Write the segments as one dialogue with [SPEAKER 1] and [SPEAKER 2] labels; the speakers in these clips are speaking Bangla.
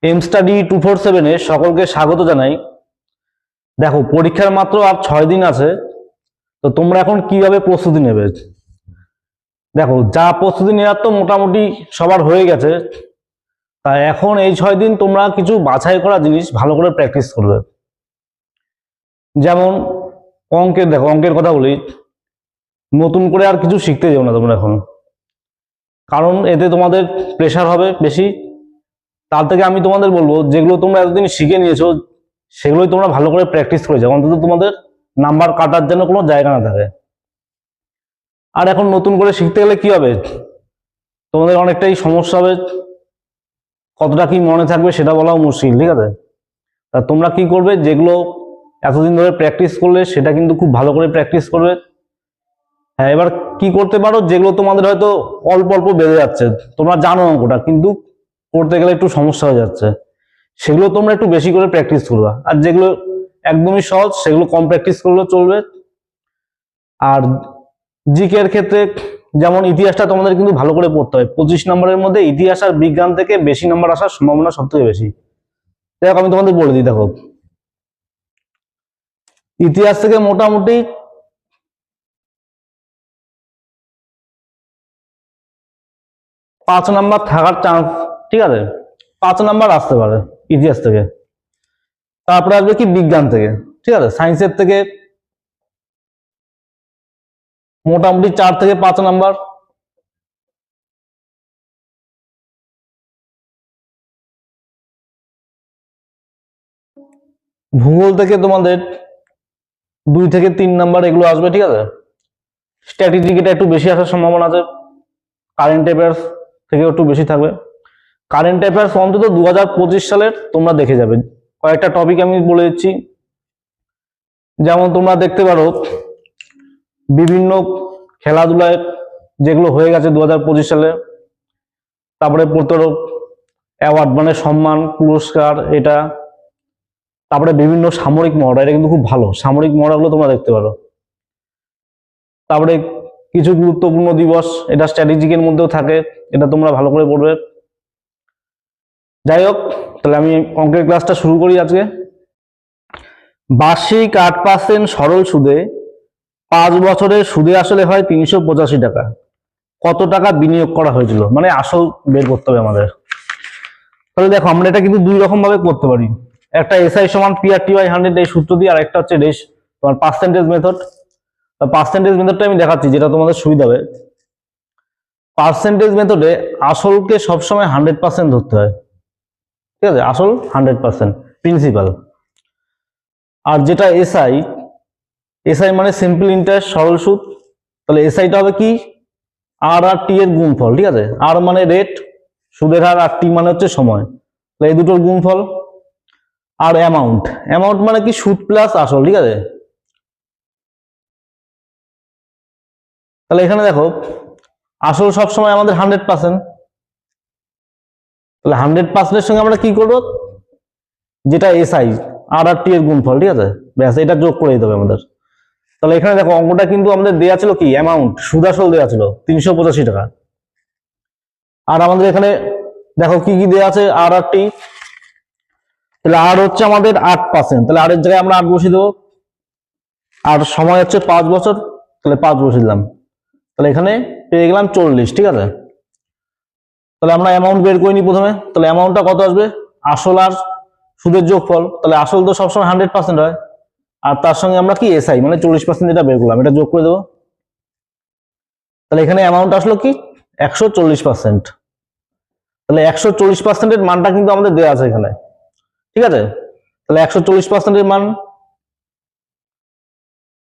[SPEAKER 1] এম স্টাডি 247-এ সকলকে স্বাগত জানাই। দেখো, পরীক্ষার মাত্র আর 6 দিন আছে, তো তোমরা এখন কিভাবে প্রস্তুতি নেবে। দেখো, যা প্রস্তুতি নেওয়ার তো মোটামুটি সবার হয়ে গেছে, তাই এখন এই 6 দিন তোমরা কিছু বাছাই করা জিনিস ভালো করে প্র্যাকটিস করবে। যেমন অঙ্কের, দেখো অঙ্কের কথা বলি, নতুন করে আর কিছু শিখতে যাও না তোমরা এখন, কারণ এতে তোমাদের প্রেশার হবে বেশি। তার থেকে আমি তোমাদের বলবো, যেগুলো তোমরা এতদিন শিখে নিয়েছো সেগুলোই তোমরা ভালো করে প্র্যাকটিস করে যাও, অন্তত তোমাদের নাম্বার কাটার জন্য কোনো জায়গা না থাকে। আর এখন নতুন করে শিখতে গেলে কি হবে, তোমাদের অনেকটাই সমস্যা হবে, কতটা কি মনে থাকবে সেটা বলাও মুশকিল, ঠিক আছে। তা তোমরা কি করবে, যেগুলো এতদিন ধরে প্র্যাকটিস করলে সেটা কিন্তু খুব ভালো করে প্র্যাকটিস করবে। হ্যাঁ, এবার কি করতে পারো, যেগুলো তোমাদের হয়তো অল্প অল্প বেড়ে যাচ্ছে, তোমরা জানো অঙ্কটা কিন্তু করতে গেলে একটু সমস্যা হয়ে যাচ্ছে, সেগুলো তোমরা একটু বেশি করে প্র্যাকটিস করবা। আর যেগুলো একদমই সহজ সেগুলো কম প্র্যাকটিস করলেও চলবে। আর জিকে এর ক্ষেত্রে যেমন ইতিহাসটা তোমাদের কিন্তু ভালো করে পড়তে হয়। 25 নম্বরের মধ্যে ইতিহাস আর বিজ্ঞান থেকে বেশি নম্বর আসার সম্ভাবনা সব থেকে বেশি। দেখো, আমি তোমাদের বলে দিই, দেখো ইতিহাস থেকে মোটামুটি 5 নাম্বার থাকার চান্স, ঠিক আছে, 5 নাম্বার আসতে পারে ইতিহাস থেকে। তারপরে আসবে কি বিজ্ঞান থেকে, ঠিক আছে। সায়েন্সের থেকে মোটামুটি 4 থেকে 5 নাম্বার। ভূগোল থেকে তোমাদের 2 থেকে 3 নাম্বার এগুলো আসবে, ঠিক আছে। স্ট্র্যাটেজিক এটা একটু বেশি আসার সম্ভাবনা আছে, কারেন্ট অ্যাফেয়ার্স থেকে একটু বেশি থাকবে। কারেন্ট অ্যাফেয়ার্স অন্তত 2025 সালের তোমরা দেখে যাবে। কয়েকটা টপিক আমি বলে দিচ্ছি, যেমন তোমরা দেখতে পারো বিভিন্ন খেলাধুলায় যেগুলো হয়ে গেছে 2025 সালে, তারপরে পড়তে পারো অ্যাওয়ার্ড মানে সম্মান পুরস্কার এটা, তারপরে বিভিন্ন সামরিক মহড়া, এটা কিন্তু খুব ভালো, সামরিক মহড়াগুলো তোমরা দেখতে পারো। তারপরে কিছু গুরুত্বপূর্ণ দিবস, এটা স্ট্র্যাটেজিকের মধ্যেও থাকে, এটা তোমরা ভালো করে পড়বে। যাই হোক, তাহলে আমি অঙ্কের ক্লাসটা শুরু করি আজকে। বার্ষিক 8% সরল সুদে 5 বছরের সুদে আসলে হয় 385 টাকা। কত টাকা বিনিয়োগ করা হয়েছিল, মানে আসল বের করতে হবে আমাদের। তাহলে দেখো, আমরা এটা কিন্তু 2 রকম ভাবে করতে পারি। একটা এসআই সমান PRT/100 এই সূত্র দিয়ে, আর একটা হচ্ছে তোমার পার্সেন্টেজ মেথড। পার্সেন্টেজ মেথডটা আমি দেখাচ্ছি, যেটা তোমাদের সুবিধা হবে। পার্সেন্টেজ মেথডে আসলকে সবসময় 100% ধরতে হয়, ঠিক আছে, আসল 100% প্রিন্সিপাল। আর যেটা এসআই মানে সিম্পল ইন্টারেস্ট, সরল সুদ, তাহলে এসআইটা হবে কি আর টি এর গুণফল, ঠিক আছে। আর মানে রেট, সুদের হার, আর টি মানে হচ্ছে সময়, তাহলে এই দুটোর গুণফল। আর অ্যামাউন্ট মানে কি সুদ প্লাস আসল, ঠিক আছে। তাহলে এখানে দেখো, আসল সবসময় আমাদের 100%, তাহলে 100%-এর সঙ্গে আমরা কি করবো, যেটা এসআই আর টি এর গুণফল, ঠিক আছে, ব্যাস এটা যোগ করে দিতে হবে আমাদের। তাহলে এখানে দেখো, অঙ্কটা কিন্তু আমাদের দেয়া ছিল কি অ্যামাউন্ট, সুদ আসল দেওয়া ছিল 385 টাকা। আর আমাদের এখানে দেখো কি কি দেওয়া আছে, আর টি, তাহলে আর হচ্ছে আমাদের 8%, তাহলে আর এর জায়গায় আমরা 8 বসিয়ে দেবো। আর সময় হচ্ছে 5 বছর, তাহলে 5 বসিয়ে দিলাম। তাহলে এখানে পেয়ে গেলাম 40, ঠিক আছে। তাহলে আমরা অ্যামাউন্ট বের করে নিই প্রথমে। তাহলে অ্যামাউন্টটা কত আসবে, আসল আর সুদের যোগফল, তাহলে আসল তো সবসময় 100% হয়, আর তার সঙ্গে আমরা কি এসআই মানে 40% যেটা বের করলাম, এটা যোগ করে দেবো। তাহলে এখানে অ্যামাউন্ট আসলো কি 140%। তাহলে 140%-এর মানটা কিন্তু আমাদের দেওয়া আছে এখানে, ঠিক আছে। তাহলে 140%-এর মান,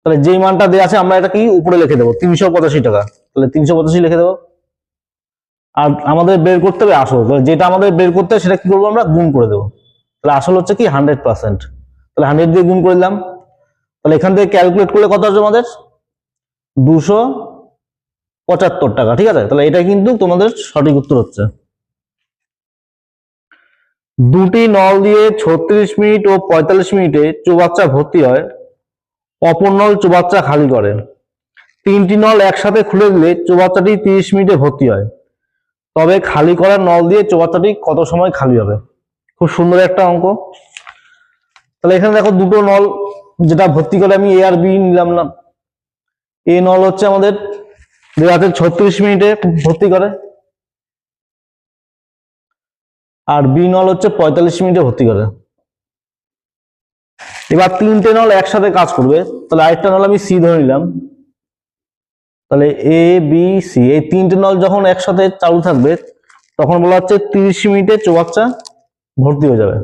[SPEAKER 1] তাহলে যেই মানটা দেওয়া আছে আমরা এটা কি উপরে লিখে দেবো 385 টাকা, তাহলে 385 লিখে দেবো। আর আমাদের বের করতে হবে আসল, যেটা আমাদের বের করতে হবে সেটা কি করবো, আমরা গুণ করে দেবো। তাহলে আসল হচ্ছে কি 100%, তাহলে 100 দিয়ে গুণ করে দিলাম। তাহলে এখান থেকে ক্যালকুলেট করলে কত আসবে আমাদের, 275 টাকা, ঠিক আছে। তাহলে এটা কিন্তু তোমাদের সঠিক উত্তর হচ্ছে। দুটি নল দিয়ে 36 মিনিট ও 45 মিনিটে চৌবাচ্চা ভর্তি হয়, অপর নল চৌবাচ্চা খালি করে। 3টি নল একসাথে খুলে দিলে চৌবাচ্চাটি 30 মিনিটে ভর্তি হয়, তবে খালি করার নল দিয়ে চৌবাচ্চাটি কত সময় খালি হবে। খুব সুন্দর একটা অঙ্ক। তাহলে এখানে দেখো দুটো নল যেটা ভর্তি করে আমি এ আর বি নিলাম না। এ নল হচ্ছে আমাদের 36 মিনিটে ভর্তি করে, আর বি নল হচ্ছে 45 মিনিটে ভর্তি করে। এবার তিনটে নল একসাথে কাজ করবে, তাহলে আরেকটা নল আমি সি ধরে নিলাম। তাহলে এ বি সি এই তিনটে নল যখন একসাথে চালু থাকবে তখন বলা হচ্ছে 30 মিনিটে চৌবাচ্চা ভর্তি হয়ে যাবে।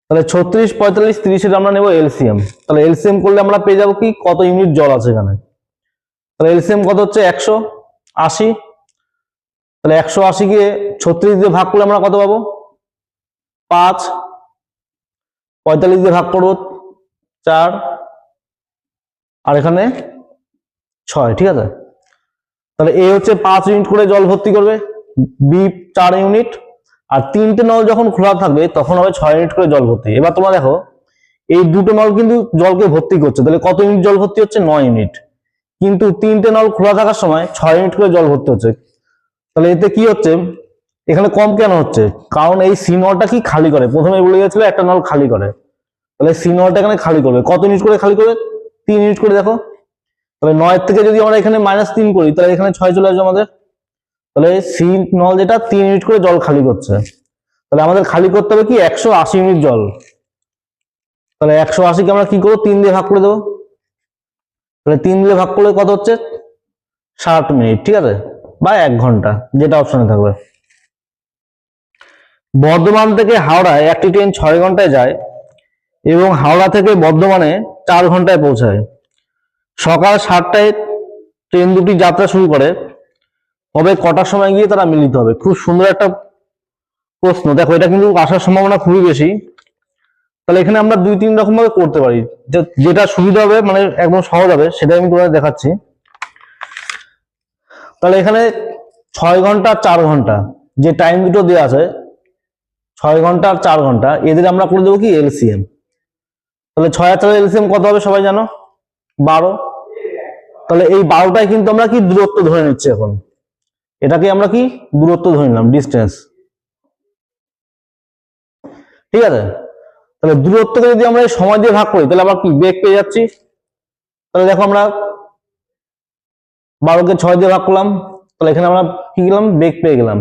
[SPEAKER 1] তাহলে 36, 45, 30 আমরা নেব এলসিএম। তাহলে এলসিএম করলে আমরা পেয়ে যাবো কি কত ইউনিট জল আছে এখানে। তাহলে এলসিএম কত হচ্ছে 180। তাহলে 180 কে 36 দিয়ে ভাগ করলে আমরা কত পাবো 5, 45 দিয়ে ভাগ করবো 4, আর এখানে 6। ঠিক আছে, তাহলে এ হচ্ছে 5 ইউনিট করে জল ভর্তি করবে, বি 4 ইউনিট, আর তিনটে নল যখন খোলা থাকবে তখন হবে 6 ইউনিট করে জল ভর্তি। এবার তোমরা দেখো এই দুটো নল কিন্তু জলকে ভর্তি করছে, তাহলে কত ইউনিট জল ভর্তি হচ্ছে 9 ইউনিট, কিন্তু তিনটে নল খোলা থাকার সময় 6 ইউনিট করে জল ভর্তি হচ্ছে। তাহলে এতে কি হচ্ছে, এখানে কম কেন হচ্ছে, কারণ এই সি নলটা কি খালি করে, প্রথমে বলে গেছিল একটা নল খালি করে, তাহলে সি নলটা এখানে খালি করবে। কত ইউনিট করে খালি করবে 3 ইউনিট করে। দেখো তাহলে 9 থেকে যদি আমরা এখানে -3 করি তাহলে এখানে 6 চলে আসবে আমাদের। তাহলে সি নল যেটা 3 ইউনিট করে জল খালি করছে, তাহলে আমাদের খালি করতে হবে কি 180 ইউনিট জল। তাহলে 180 কে আমরা কি করবো 3 দিয়ে ভাগ করে দেবো। তাহলে 3 দিয়ে ভাগ করলে কত হচ্ছে 60 মিনিট। ঠিক আছে, বা 1 ঘন্টা, যেটা অপশনে থাকবে। বর্ধমান থেকে হাওড়ায় একটি ট্রেন 6 ঘন্টায় যায় এবং হাওড়া থেকে বর্ধমানে 4 ঘন্টায় পৌঁছায়। সকাল 7টায় ট্রেন দুটি যাত্রা শুরু করে, তবে কটার সময় গিয়ে তারা মিলিত হবে। খুব সুন্দর একটা প্রশ্ন। দেখো এটা কিন্তু আসার সম্ভাবনা খুবই বেশি। তাহলে এখানে আমরা 2-3 রকম ভাবে করতে পারি, যেটা সুবিধা হবে মানে একদম সহজ হবে সেটা আমি তোমাদের দেখাচ্ছি। তাহলে এখানে 6 ঘন্টা আর 4 ঘন্টা যে টাইম দুটো দেওয়া আছে, 6 ঘন্টা আর 4 ঘন্টা, এদের আমরা করে দেবো কি এলসিএম। তাহলে 6 আর 4 এলসিএম কত হবে সবাই জানো 12। তাহলে এই 12টাই কিন্তু আমরা কি দূরত্ব ধরে নিচ্ছি এখন, এটাকে আমরা কি দূরত্ব ধরে নিলাম, ডিস্টেন্স। ঠিক আছে, তাহলে দূরত্বকে যদি আমরা সময় দিয়ে ভাগ করি তাহলে আবার কি বেগ পেয়ে যাচ্ছি। তাহলে দেখো আমরা 12কে 6 দিয়ে ভাগ করলাম, তাহলে এখানে আমরা কি গেলাম বেগ পেয়ে গেলাম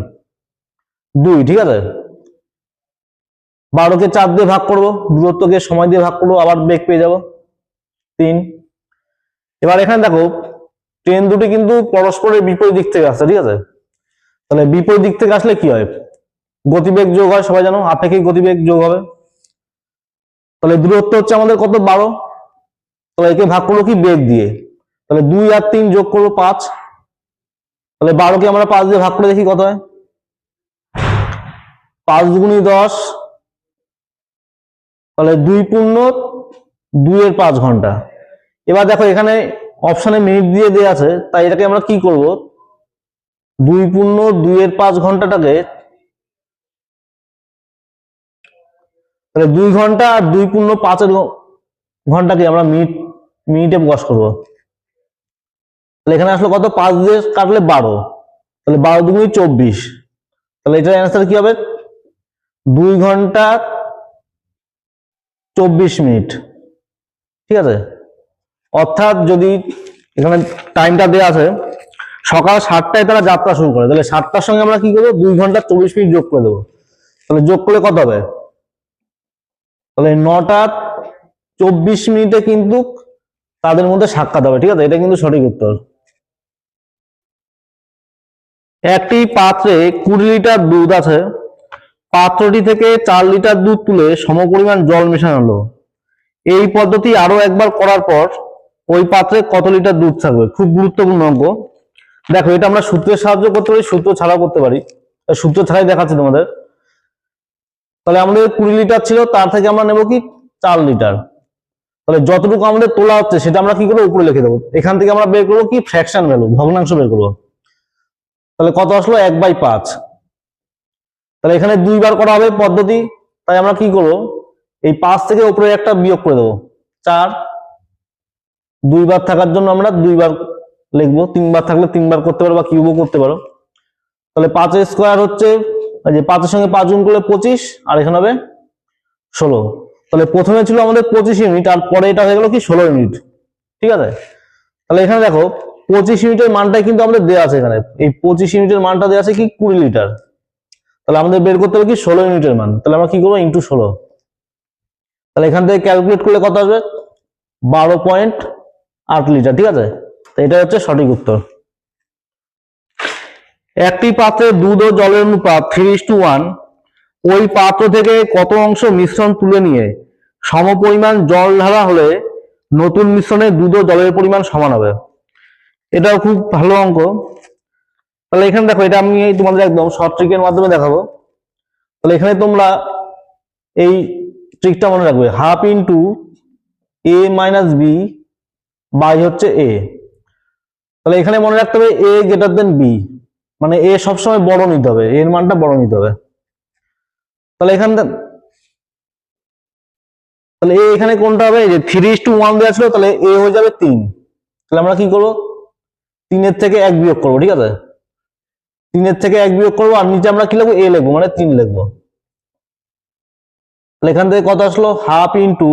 [SPEAKER 1] 2। ঠিক আছে, 12কে 4 দিয়ে ভাগ করবো, দূরত্বকে সময় দিয়ে ভাগ করবো, আবার বেগ পেয়ে যাব 3। এবার এখানে দেখো ট্রেন দুটি কিন্তু পরস্পরের বিপরীত দিক থেকে আসছে। ঠিক আছে, তাহলে বিপরীত দিক থেকে আসলে কি হয় গতিবেগ যোগ হয়, সবাই জানো আপেক্ষিক গতিবেগ যোগ হবে। তাহলে দূরত্ব হচ্ছে আমাদের কত 12, তাহলে একে ভাগ করবো কি বেগ দিয়ে, তাহলে 2 আর 3 যোগ করবো 5। তাহলে 12কে আমরা 5 দিয়ে ভাগ করে দেখি কত হয়, 5 দুগুণী 10, তাহলে 2 পূর্ণ 2 এর 5 ঘন্টা। এবার দেখো এখানে অপশনে মিনিট দিয়ে দেওয়া আছে, তাই এটাকে আমরা কি করব 2 পূর্ণ 2 এর 5 ঘন্টাটাকে, তাহলে 2 ঘন্টা আর 2 পূর্ণ 5 এর ঘন্টাকে আমরা মিনিটে প্রকাশ করবো। তাহলে এখানে আসলে কত 5 দিয়ে কাটলে 12, তাহলে 12 দুগুণী 24। তাহলে এটার অ্যান্সার কি হবে 2 ঘন্টা 24 মিনিট। ঠিক আছে, অর্থাৎ যদি এখানে টাইমটা দেওয়া আছে সকাল 7টায় তারা যাত্রা শুরু করে, তাহলে 7টার সঙ্গে আমরা কি করবো 2 ঘন্টা 24 মিনিট যোগ করে দেবো। তাহলে যোগ করলে কত হবে, তাহলে 9টা 24 মিনিটে কিন্তু তাদের মধ্যে সাক্ষাৎ হবে। ঠিক আছে, এটা কিন্তু সঠিক উত্তর। একটি পাত্রে 20 লিটার দুধ আছে, পাত্রটি থেকে 4 লিটার দুধ তুলে সমপরিমাণ জল মেশানো হলো। এই পদ্ধতি আরো একবার করার পর ওই পাত্রে কত লিটার দুধ থাকবে। খুব গুরুত্বপূর্ণ অঙ্ক। দেখো এটা আমরা সূত্রের সাহায্য করতে পারি, সূত্র ছাড়াও করতে পারি, সূত্র ছাড়াই দেখাচ্ছি তোমাদের। তাহলে আমাদের 20 লিটার ছিল, তার থেকে আমরা নেব কি 4 লিটার। তাহলে যতটুকু আমাদের তোলা হচ্ছে সেটা আমরা কি করবো উপরে লিখে দেবো। এখান থেকে আমরা বের করবো কি ফ্র্যাকশন ভ্যালু, ভগ্নাংশ বের করবো। তাহলে কত আসলো 1/5। তাহলে এখানে 2 বার করা হবে পদ্ধতি, তাই আমরা কি করবো এই 5 থেকে উপরে একটা বিয়োগ করে দেবো 4। 2 বার থাকার জন্য আমরা 2 বার লিখবো, 3 বার থাকলে 3 বার করতে পারো বা কিউবও করতে পারো। তাহলে 5 স্কোয়ার হচ্ছে যে 5 এর সঙ্গে 5 গুণ করলে 25, আর এখানে হবে 16। তাহলে প্রথমে ছিল আমাদের 25 ইউনিট, আর পরে এটা হয়ে গেল কি 16 ইউনিট। ঠিক আছে, তাহলে এখানে দেখো 25 ইউনিটের মানটাই কিন্তু আমাদের দেওয়া আছে। এখানে এই 25 ইউনিটের মানটা দেওয়া আছে কি 20 লিটার। তাহলে আমাদের বের করতে হবে কি 16 ইউনিটের মান। তাহলে আমরা কি করবো, ইন্টু 16। তাহলে এখান থেকে ক্যালকুলেট করলে কত আসবে, 12.8 লিটার। ঠিক আছে, তো এটা হচ্ছে সঠিক উত্তর। একটি পাত্রে দুধ ও জলের অনুপাত 3:1। ওই পাত্র থেকে কত অংশ মিশ্রণ তুলে নিয়ে সমপরিমাণ জল ঢালা হলে নতুন মিশ্রণে দুধ ও জলের পরিমাণ সমান হবে। এটাও খুব ভালো অঙ্ক। তাহলে এখানে দেখো, এটা আমি তোমাদের একদম শর্ট ট্রিকের মাধ্যমে দেখাবো। তাহলে এখানে তোমরা এই ট্রিকটা মনে রাখবে, half into a minus B by হচ্ছে a। তাহলে এখানে মনে রাখতে হবে a গ্রেটার দেন b, মানে a সবসময় বড় নিতে হবে, এর মানটা বড় নিতে হবে। তাহলে এখানে কোনটা হবে, যে 3:1 দেওয়া ছিল, তাহলে a হয়ে যাবে 3। তাহলে আমরা কি করবো, 3 এর থেকে 1 বিয়োগ করবো। ঠিক আছে, 3 এর থেকে 1 বিয়োগ করবো, আর নিচে আমরা কি লিখবো, a লিখবো, মানে 3 লিখবো। তাহলে এখান থেকে কত আসলো, হাফ ইন্টু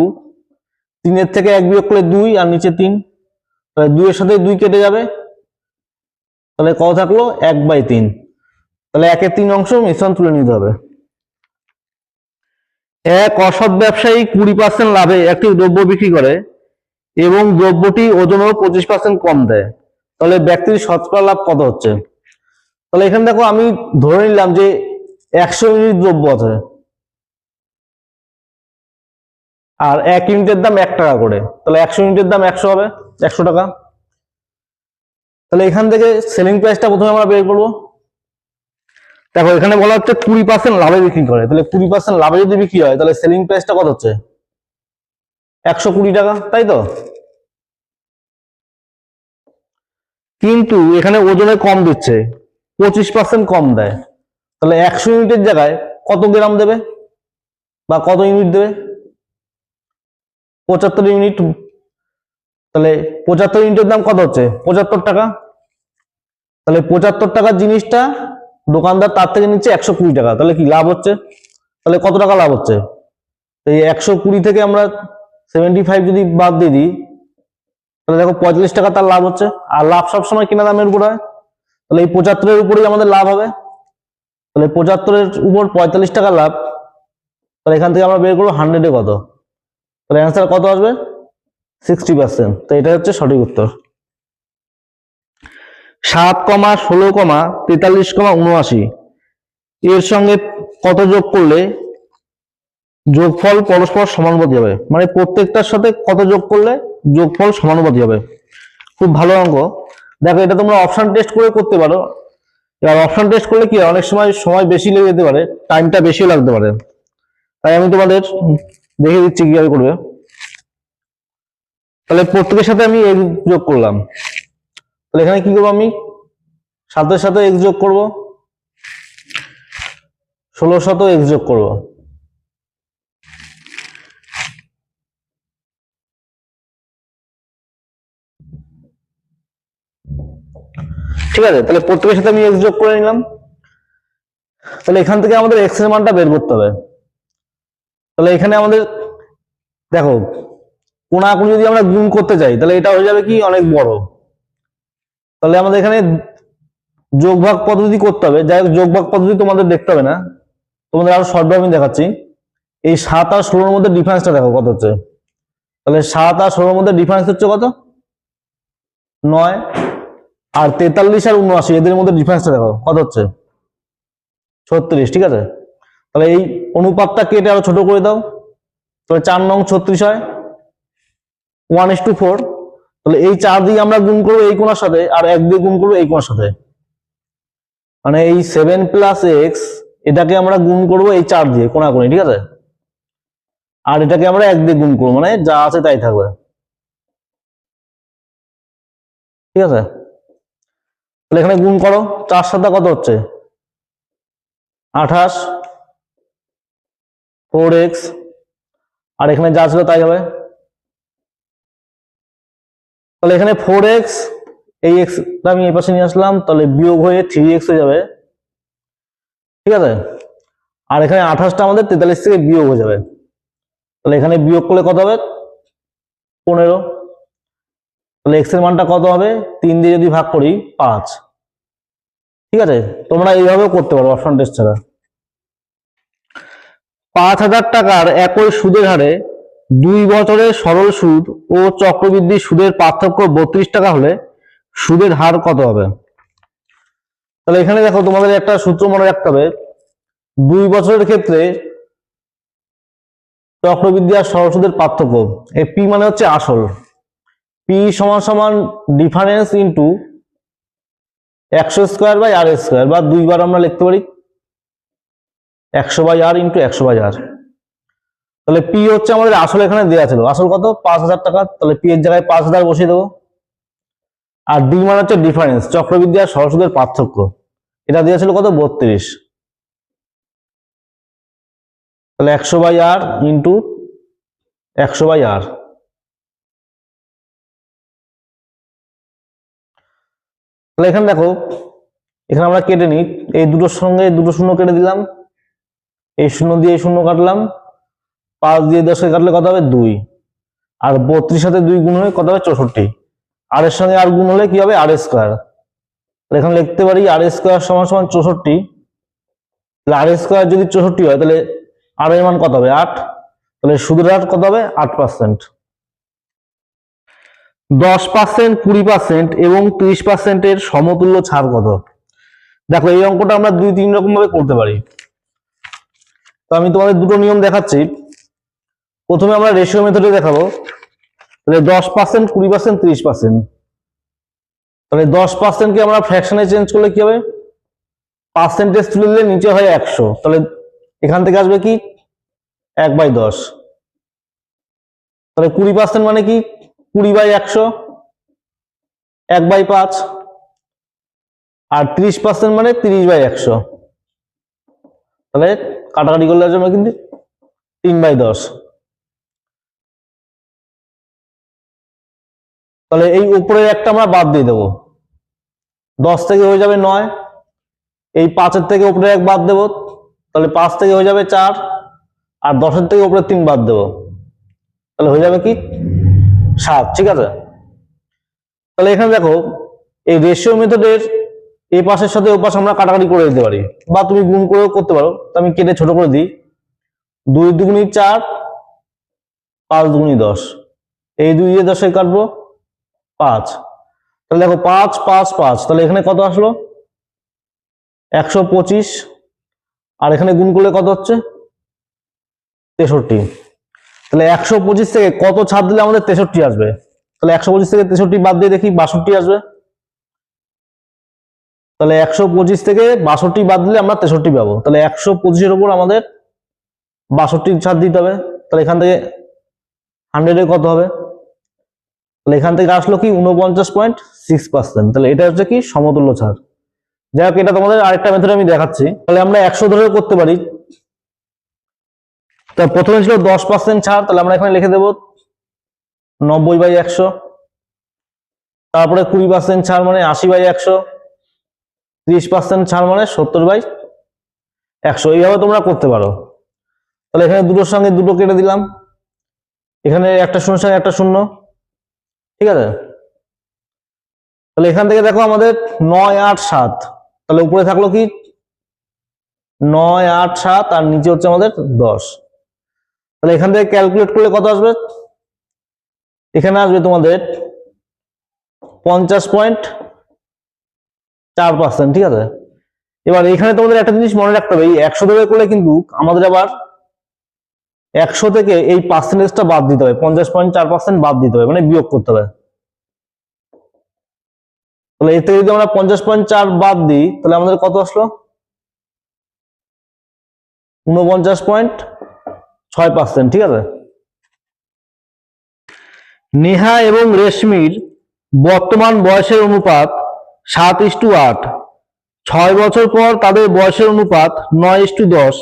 [SPEAKER 1] 3 এর থেকে 1 বিয়োগ করলে 2, আর নিচে 3। তাহলে 2 এর সাথে 2 কেটে যাবে, তাহলে কত থাকলো, 1/3। তাহলে 1/3 অংশ মিশ্রণ তুলে নিতে হবে। এক অসৎ ব্যবসায়ী 20% লাভে একটি দ্রব্য বিক্রি করে এবং দ্রব্যটি ওজনও 25% কম দেয়, তাহলে ব্যক্তির শতকরা লাভ কত হচ্ছে। তাহলে এখানে দেখো, আমি ধরে নিলাম যে 100 ইউনিট দ্রব্য আছে, আর 1 ইউনিটের দাম 1 টাকা করে। তাহলে 100 ইউনিটের দাম 100 হবে, 100 টাকা। তাহলে এখান থেকে সেলিং প্রাইসটা প্রথমে আমরা বের করবো। দেখো, এখানে বলা হচ্ছে 20% লাভে বিক্রি করে, তাহলে 20% লাভে যদি বিক্রি হয়, তাহলে সেলিং প্রাইসটা কত হচ্ছে, 120 টাকা, তাই তো। কিন্তু এখানে ওজনে কম দিচ্ছে, 25% কম দেয়। তাহলে 100 ইউনিটের জায়গায় কত গ্রাম দেবে বা কত ইউনিট দেবে, 75 ইউনিট। তাহলে 75 ইউনিটের দাম কত হচ্ছে, 75 টাকা। তাহলে 75 টাকার জিনিসটা দোকানদার তার থেকে নিচ্ছে 120 টাকা, তাহলে কি লাভ হচ্ছে, তাহলে কত টাকা লাভ হচ্ছে। এই 120 থেকে আমরা 75 যদি বাদ দিয়ে দিই, তাহলে দেখো 45 টাকা তার লাভ হচ্ছে। আর লাভ সবসময় কিনা দামের উপর হয়, তাহলে এই 75-এর উপরেই আমাদের লাভ হবে। তাহলে 75-এর উপর 45 টাকা লাভ। তাহলে এখান থেকে আমরা বের করবো 100-এ কত, তাহলে অ্যান্সার কত আসবে, 60%। তো এটা হচ্ছে সঠিক উত্তর। 7, 16, 43, 79 এর সঙ্গে কত যোগ করলে যোগফল পরস্পর সমানুপাতি হবে, মানে প্রত্যেকটার সাথে কত যোগ করলে যোগফল সমানুপাতি হবে। খুব ভালো অঙ্ক। দেখো, এটা তোমরা অপশন টেস্ট করে করতে পারো। এবার অপশন টেস্ট করলে কি অনেক সময় বেশি লেগে যেতে পারে, টাইমটা বেশিও লাগতে পারে। তাই আমি তোমাদের দেখে দিচ্ছি কিভাবে করবে। তাহলে প্রত্যেকের সাথে আমি এক্স যোগ করলাম। তাহলে এখানে কি করবো, আমি 7-এর সাথে এক্স যোগ করবো, 16-র সাথে এক্স যোগ করবো। ঠিক আছে, তাহলে প্রত্যেকের সাথে আমি এক্স যোগ করে নিলাম। তাহলে এখান থেকে আমাদের এক্স এর মানটা বের করতে হবে। তাহলে এখানে আমাদের দেখো, কোনাকুনি যদি আমরা গুণ করতে চাই, তাহলে এটা হয়ে যাবে কি অনেক বড়। তাহলে আমাদের এখানে যোগ ভাগ পদ্ধতি করতে হবে। যাই হোক, যোগ ভাগ পদ্ধতি তোমাদের দেখতে হবে না, তোমাদের আরো শর্টভাবে আমি দেখাচ্ছি। এই 7 আর 16-এর মধ্যে ডিফারেন্সটা দেখো কত হচ্ছে। তাহলে 7 আর 16-এর মধ্যে ডিফারেন্স হচ্ছে কত, 9। আর 43 আর 79 এদের মধ্যে ডিফারেন্সটা দেখো কত হচ্ছে, 36। ঠিক আছে, তাহলে এই অনুপাতটা কেটে আরো ছোট করে দাও, তাহলে 4 নং 36 হয়, 1:4। তাহলে এই 4 দিয়ে আমরা গুণ করবো এই কোণার সাথে, আর 1 দিয়ে গুণ করবো এই কোণার সাথে, মানে এই 7 + x এটাকে আমরা গুণ করবো এই 4 দিয়ে কোণাকুণি। ঠিক আছে, আর এটাকে আমরা 1 দিয়ে গুণ করবো, মানে যা আছে তাই থাকবে। ঠিক আছে, তাহলে এখানে গুণ করো, 4 7 কত হচ্ছে, 28, 4x, আর এখানে যা ছিল তাই হবে। তাহলে এখানে 4x, এই x আমি এই পাশে নিয়ে আসলাম, তাহলে বিয়োগ হয়ে 3x হয়ে যাবে। ঠিক আছে, আর এখানে 28টা আমাদের 43 থেকে বিয়োগ হয়ে যাবে, তাহলে এখানে বিয়োগ করলে কত হবে 15। তাহলে এক্স এর মানটা কত হবে 3 দিয়ে যদি ভাগ করি 5। ঠিক আছে, তোমরা এইভাবেও করতে পারো অপশন টেস্ট ছাড়া। 5,000 টাকার একই সুদের হারে 2 বছরের সরল সুদ ও চক্রবৃদ্ধি সুদের পার্থক্য 32 টাকা হলে সুদের হার কত হবে? তাহলে এখানে দেখো তোমাদের একটা সূত্র মনে রাখতে হবে, 2 বছরের ক্ষেত্রে চক্রবৃদ্ধি আর সরল সুদের পার্থক্য, এই পি মানে হচ্ছে আসল, পি সমান সমান difference into 100 square by R square, বা 2 বার আমরা লিখতে পারি 100 by R into 100 by R. তাহলে পি হচ্ছে আমাদের আসল, এখানে দেওয়া ছিল আসল কত 5,000 টাকা, তাহলে পি এর জায়গায় 5,000 বসিয়ে দেবো। আর ডি মানে হচ্ছে ডিফারেন্স, চক্রবৃদ্ধি আর সরল সুদের পার্থক্য, এটা দেওয়া ছিল কত 32। তাহলে 100 by R into 100 by R. তাহলে এখানে দেখো, এখানে আমরা কেটে নিই, এই দুটোর সঙ্গে দুটো শূন্য কেটে দিলাম, এই শূন্য দিয়ে এই শূন্য কাটলাম, 5 দিয়ে 10 কাটলে কত হবে 2, আর 32 সাথে 2 গুণ হলে কত হবে 64, আর এর সঙ্গে আর গুণ হলে কি হবে আর স্কোয়ার। এখানে লিখতে পারি আর স্কোয়ার সমান সমান 64। তাহলে আর স্কোয়ার যদি 64 হয় তাহলে আর এর মান কত হবে 8, তাহলে সুদের হার কত হবে 8%। 10%, 20% এবং 30% এর সমতুল্য ছাড় কত? দেখো এই অঙ্কটা আমরা 2-3 রকম ভাবে করতে পারি, তো আমি তোমাদের দুটো নিয়ম দেখাচ্ছি। প্রথমে আমরা রেশিও মেথডে দেখাবো, তাহলে 10%, 20%, 30%। তাহলে 10% কে আমরা ফ্র্যাকশনে চেঞ্জ করলে কি হবে, পার্সেন্টেজ তুলে দিলে নিচে হয় 100, তাহলে এখান থেকে আসবে কি 1/10। তাহলে 20% মানে কি 20/100, 1/5। আর 30% মানে 30/100, তাহলে কাটাকাটি করলে আসবে কিন্তু 3/10। তাহলে এই উপরে একটা আমরা বাদ দিয়ে দেবো, 10 থেকে হয়ে যাবে 9, এই 5-এর থেকে উপরে 1 বাদ দেবো, তাহলে 5 থেকে হয়ে যাবে 4, আর 10-এর থেকে উপরে 3 বাদ দেবো, তাহলে হয়ে যাবে কি 7। ঠিক আছে, তাহলে এখানে দেখো এই রেশিও মেথডের এই পাশের সাথে ও পাশে আমরা কাটাকাটি করে দিতে পারি, বা তুমি গুণ করেও করতে পারো। তো আমি কেটে ছোট করে দিই, 2 দুগুণী 4, 5 দুগুণী 10, এই 2 দিয়ে 10 কাটবো 5, তাহলে দেখো 5, 5, 5, তাহলে এখানে কত আসলো 125, আর এখানে গুণ করলে কত হচ্ছে 63। তাহলে 125 থেকে কত ছাড় দিলে আমাদের 63 আসবে? তাহলে 125 থেকে 63 বাদ দিয়ে দেখি 62 আসবে। তাহলে 125 থেকে 62 বাদ দিলে আমরা 63 পাবো, তাহলে 125-এর উপর আমাদের 62 ছাড় দিতে হবে। তাহলে এখান থেকে 100-এ কত হবে, তাহলে এখান থেকে আসলো কি 49.6%। তাহলে এটা হচ্ছে কি সমতুল্য ছাড়। যাই হোক, এটা তোমাদের আরেকটা মেথড আমি দেখাচ্ছি। তাহলে আমরা 100 ধরেও করতে পারি। তা প্রথমে ছিল 10% ছাড়, তাহলে আমরা এখানে লিখে দেব 90/100। তারপরে 20% ছাড় মানে 80/100, 30% ছাড় মানে 70/100। এইভাবে তোমরা করতে পারো। তাহলে এখানে দুটোর সঙ্গে দুটো কেটে দিলাম, এখানে একটা শূন্যের সঙ্গে একটা শূন্য। ঠিক আছে, তাহলে এখান থেকে দেখো আমাদের 9, 8, 7, তাহলে উপরে থাকলো কি 9, 8, 7, আর নিচে হচ্ছে আমাদের 10। তাহলে এখান থেকে ক্যালকুলেট করলে কত আসবে, এখানে আসবে তোমাদের 50.4%। ঠিক আছে, এবার এখানে তোমাদের একটা জিনিস মনে রাখতে হবে, এই 100 ধরে করলে কিন্তু আমাদের আবার 100 থেকে এই পার্সেন্টেজটা বাদ দিতে হবে, 50.4% বাদ দিতে হবে, মানে বিয়োগ করতে হবে। তাহলে এর থেকে যদি আমরা 50.4 বাদ দিই তাহলে আমাদের কত আসলো 49.6%। ঠিক আছে, নেহা এবং রেশমির বর্তমান বয়সের অনুপাত 7:8। 6 বছর পর তাদের বয়সের অনুপাত 9:10।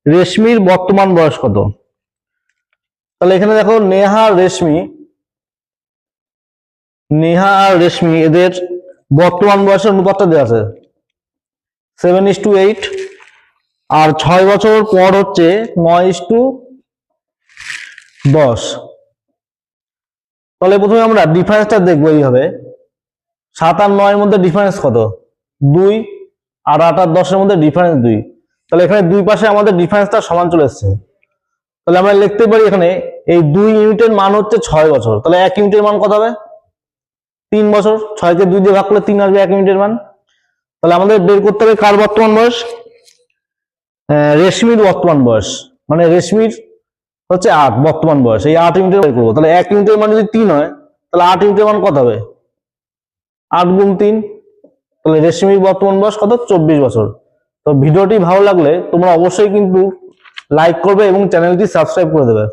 [SPEAKER 1] রেশমির বর্তমান বয়স কত? তাহলে এখানে দেখো নেহা আর রেশমি এদের বর্তমান বয়সের অনুপাতটা দেওয়া আছে 7:8। আর 6 বছর পর হচ্ছে 9:10। তাহলে প্রথমে আমরা ডিফারেন্সটা দেখবো এইভাবে। 7 আর 9 এর মধ্যে ডিফারেন্স কত? 2। আর 8 আর 10 এর মধ্যে ডিফারেন্স 2। তাহলে এখানে দুই পাশে আমাদের ডিফারেন্সটা সমান চলে এসছে। তাহলে আমরা লিখতে পারি এখানে এই 2 ইউনিটের মান হচ্ছে 6 বছর। তাহলে 1 ইউনিটের মান কত হবে? 3 বছর। 6 কে 2 দিয়ে ভাগ করলে 3 আসবে 1 ইউনিটের মান। তাহলে আমাদের বের করতে হবে কার বর্তমান বয়স? রেশমির বর্তমান বয়স। মানে রেশমির হচ্ছে 8 বর্তমান বয়স, এই 8 ইউনিটের বের করবো। তাহলে 1 ইউনিটের মান যদি 3 হয়, তাহলে 8 ইউনিটের মান কত হবে? 8 গুণ 3। তাহলে রেশমির বর্তমান বয়স কত? 24 বছর। তো ভিডিওটি ভালো লাগলে তোমরা অবশ্যই কিন্তু লাইক করবে এবং চ্যানেলটি সাবস্ক্রাইব করে দেবে।